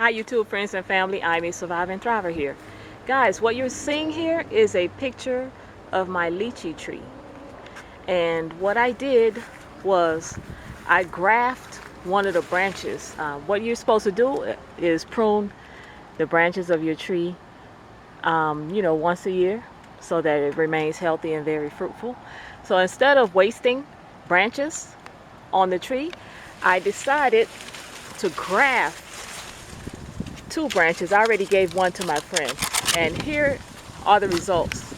Hi YouTube friends and family, I'm a surviving thriver here. Guys, what you're seeing here is a picture of my lychee tree. And what I did was I grafted one of the branches. What you're supposed to do is prune the branches of your tree, once a year so that it remains healthy and very fruitful. So instead of wasting branches on the tree, I decided to graft two branches. I already gave one to my friend, and here are the results.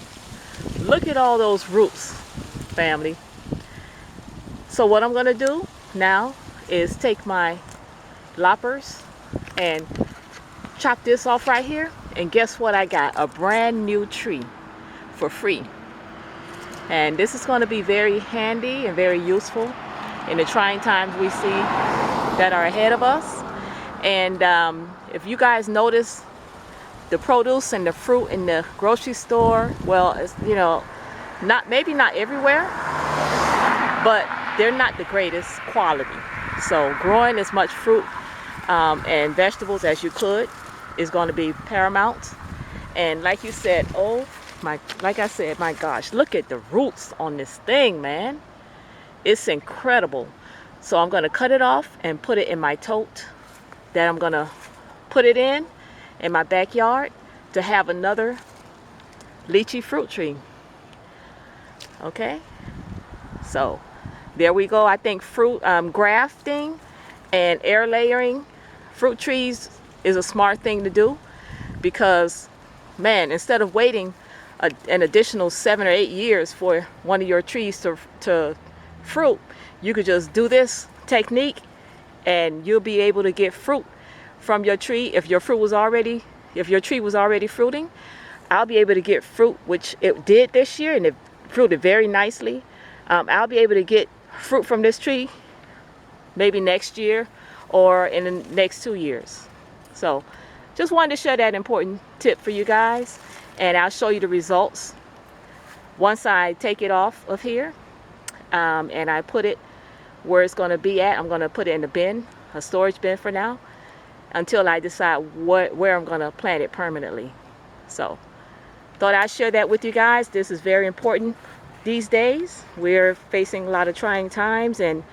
Look at all those roots, family. So what I'm gonna do now is take my loppers and chop this off right here, and guess what? I got a brand new tree for free. And this is going to be very handy and very useful in the trying times we see that are ahead of us. And if you guys notice the produce and the fruit in the grocery store, well, it's, maybe not everywhere, but they're not the greatest quality. So growing as much fruit and vegetables as you could is going to be paramount. And like you said, like I said, my gosh, look at the roots on this thing, man. It's incredible. So I'm going to cut it off and put it in my tote that I'm going to put it in my backyard to have another lychee fruit tree. Okay, so there we go. I think fruit grafting and air layering fruit trees is a smart thing to do, because man, instead of waiting an additional 7 or 8 years for one of your trees to fruit, you could just do this technique and you'll be able to get fruit from your tree. If your tree was already fruiting, I'll be able to get fruit, which it did this year, and it fruited very nicely. I'll be able to get fruit from this tree maybe next year or in the next 2 years. So just wanted to share that important tip for you guys, and I'll show you the results once I take it off of here and I put it where it's going to be at. I'm going to put it in a bin, a storage bin for now, until I decide where I'm going to plant it permanently. So thought I'd share that with you guys. This is very important these days. We're facing a lot of trying times and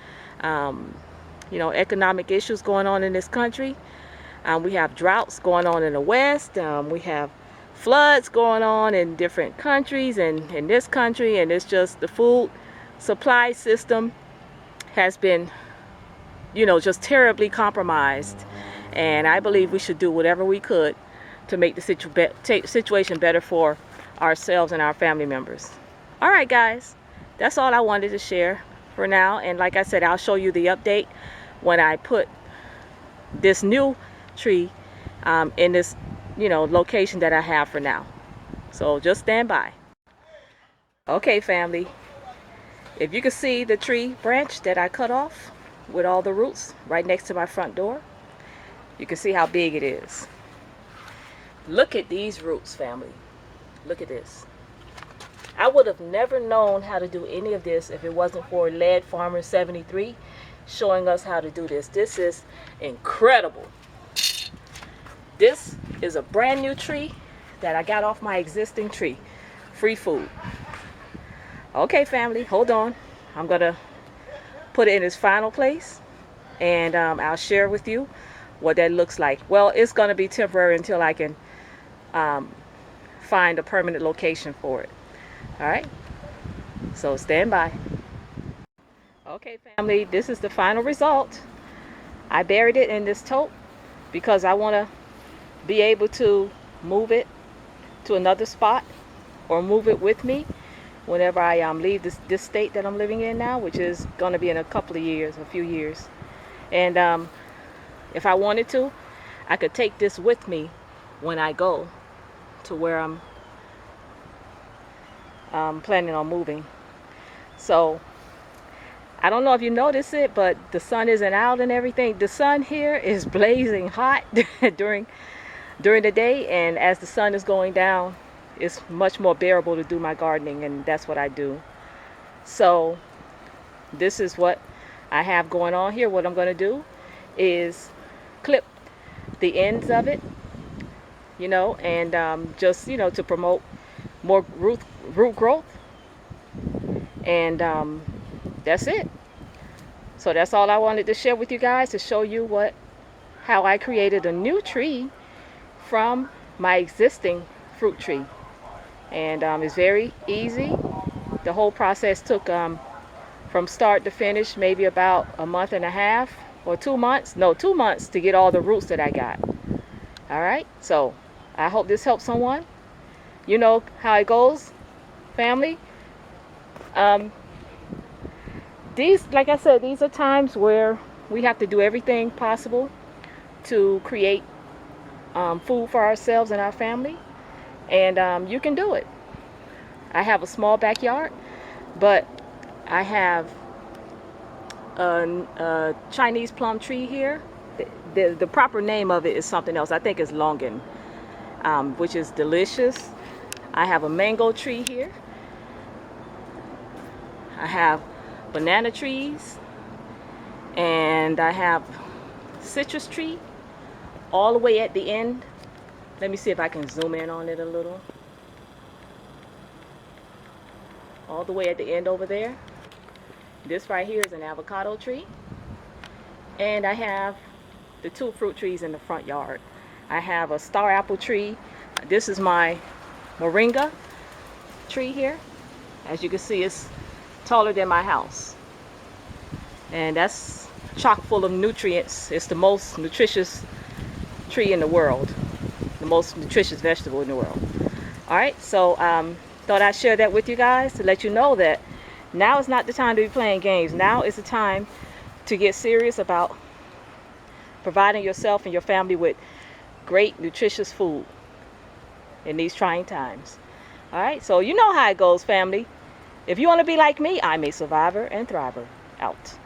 economic issues going on in this country. We have droughts going on in the West. We have floods going on in different countries and in this country, and it's just the food supply system has been just terribly compromised. And I believe we should do whatever we could to make the situation better for ourselves and our family members. All right, guys, that's all I wanted to share for now. And like I said, I'll show you the update when I put this new tree in this location that I have for now. So just stand by. Okay, family, if you can see the tree branch that I cut off with all the roots right next to my front door, you can see how big it is. Look at these roots, family. Look at this. I would have never known how to do any of this if it wasn't for Lead Farmer 73 showing us how to do this. This is incredible. This is a brand new tree that I got off my existing tree. Free food. Okay, family, hold on. I'm gonna put it in its final place, and I'll share with you what that looks like. Well, it's gonna be temporary until I can find a permanent location for it. All right, so stand by. Okay, family, this is the final result. I buried it in this tote because I want to be able to move it to another spot or move it with me whenever I leave this state that I'm living in now, which is going to be in a few years. And if I wanted to, I could take this with me when I go to where I'm planning on moving. So I don't know if you notice it, but the sun isn't out and everything. The sun here is blazing hot during the day, and as the sun is going down, it's much more bearable to do my gardening, and that's what I do. So this is what I have going on here. What I'm going to do is clip the ends of it, and just, to promote more root growth. And that's it. So that's all I wanted to share with you guys, to show you how I created a new tree from my existing fruit tree. And it's very easy. The whole process took from start to finish maybe about a month and a half or 2 months. No, 2 months to get all the roots that I got. All right, so I hope this helps someone. You know how it goes, family. These, like I said, these are times where we have to do everything possible to create food for ourselves and our family. And you can do it. I have a small backyard, but I have a Chinese plum tree here. The proper name of it is something else. I think it's longan, which is delicious. I have a mango tree here. I have banana trees, and I have citrus tree all the way at the end. Let me see if I can zoom in on it a little. All the way at the end over there. This right here is an avocado tree, and I have the 2 fruit trees in the front yard. I have a star apple tree. This is my moringa tree here. As you can see, it's taller than my house, and that's chock full of nutrients. It's the most nutritious tree in the world, the most nutritious vegetable in the world. All right, so thought I'd share that with you guys to let you know that now is not the time to be playing games. Now is the time to get serious about providing yourself and your family with great nutritious food in these trying times. All right, so you know how it goes, family. If you want to be like me, I'm a survivor and thriver. Out.